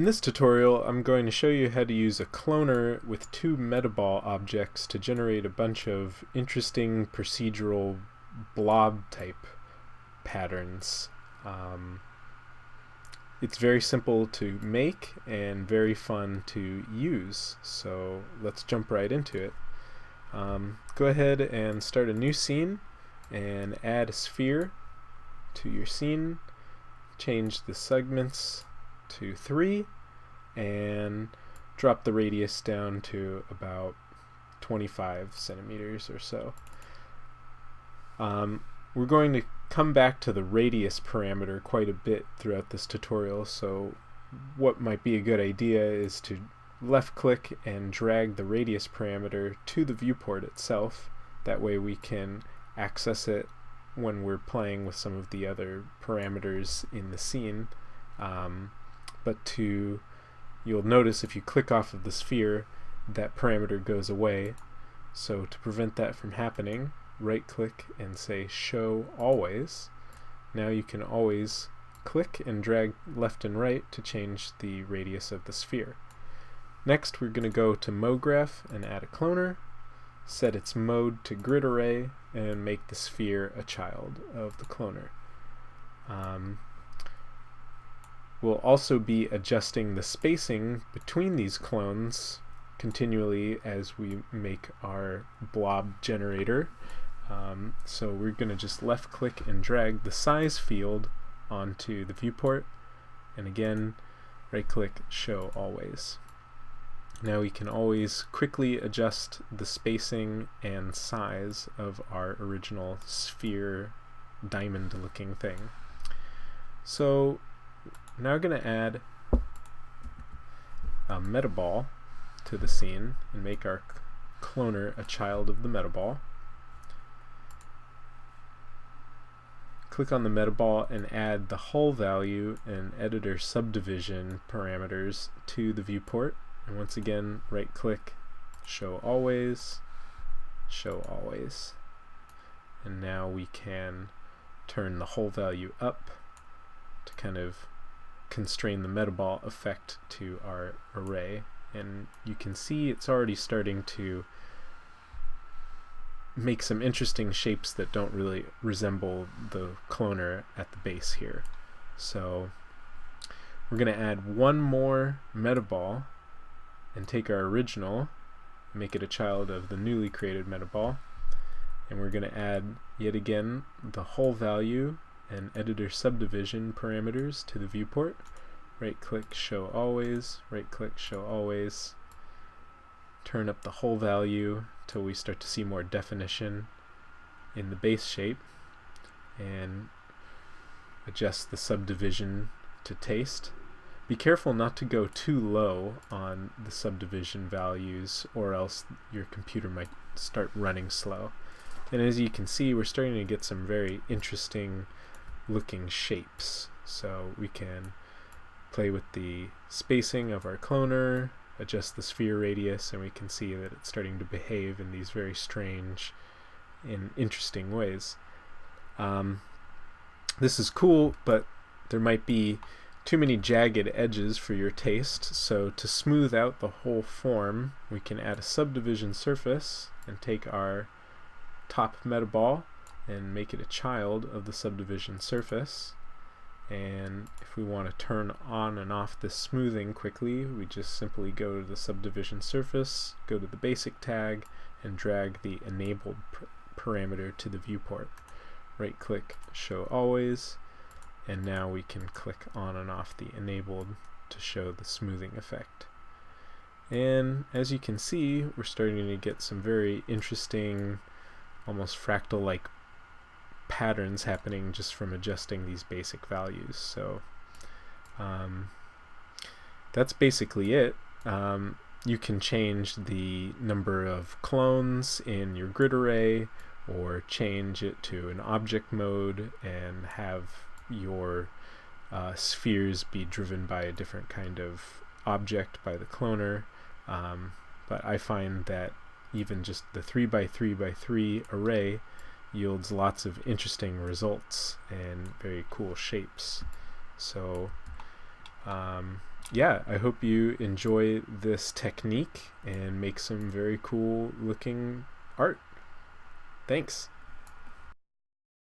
In this tutorial, I'm going to show you how to use a cloner with two metaball objects to generate a bunch of interesting procedural blob type patterns. It's very simple to make and very fun to use, so let's jump right into it. Go ahead and start a new scene and add a sphere to your scene. Change the segments to 3 and drop the radius down to about 25 centimeters or so. We're going to come back to the radius parameter quite a bit throughout this tutorial, so what might be a good idea is to left click and drag the radius parameter to the viewport itself. That way we can access it when we're playing with some of the other parameters in the scene. You'll notice if you click off of the sphere, that parameter goes away. So to prevent that from happening, right click and say show always. Now you can always click and drag left and right to change the radius of the sphere. Next we're going to go to MoGraph and add a cloner, set its mode to grid array, and make the sphere a child of the cloner. We'll also be adjusting the spacing between these clones continually as we make our blob generator. So we're going to just left click and drag the size field onto the viewport, and again right click show always. Now we can always quickly adjust the spacing and size of our original sphere diamond looking thing. So now we're going to add a metaball to the scene and make our cloner a child of the metaball. Click on the metaball and add the hull value and editor subdivision parameters to the viewport. And once again, right click, show always, show always. And now we can turn the hull value up to kind of constrain the metaball effect to our array. And you can see it's already starting to make some interesting shapes that don't really resemble the cloner at the base here. So we're going to add one more metaball and take our original, make it a child of the newly created metaball, and we're going to add yet again the hull value and editor subdivision parameters to the viewport. Right click show always, right click show always, turn up the hull value till we start to see more definition in the base shape, and adjust the subdivision to taste. Be careful not to go too low on the subdivision values, or else your computer might start running slow. And as you can see, we're starting to get some very interesting looking shapes. So we can play with the spacing of our cloner, adjust the sphere radius, and we can see that it's starting to behave in these very strange and interesting ways. This is cool, but there might be too many jagged edges for your taste, so to smooth out the whole form, we can add a subdivision surface and take our top metaball and make it a child of the subdivision surface. And if we want to turn on and off this smoothing quickly, we just simply go to the subdivision surface, go to the basic tag, and drag the enabled parameter to the viewport. Right click show always, and now we can click on and off the enabled to show the smoothing effect. And as you can see, we're starting to get some very interesting, almost fractal-like patterns happening just from adjusting these basic values. So that's basically it. You can change the number of clones in your grid array, or change it to an object mode and have your spheres be driven by a different kind of object by the cloner. But I find that even just the 3x3x3 array yields lots of interesting results and very cool shapes. So yeah, I hope you enjoy this technique and make some very cool looking art. Thanks.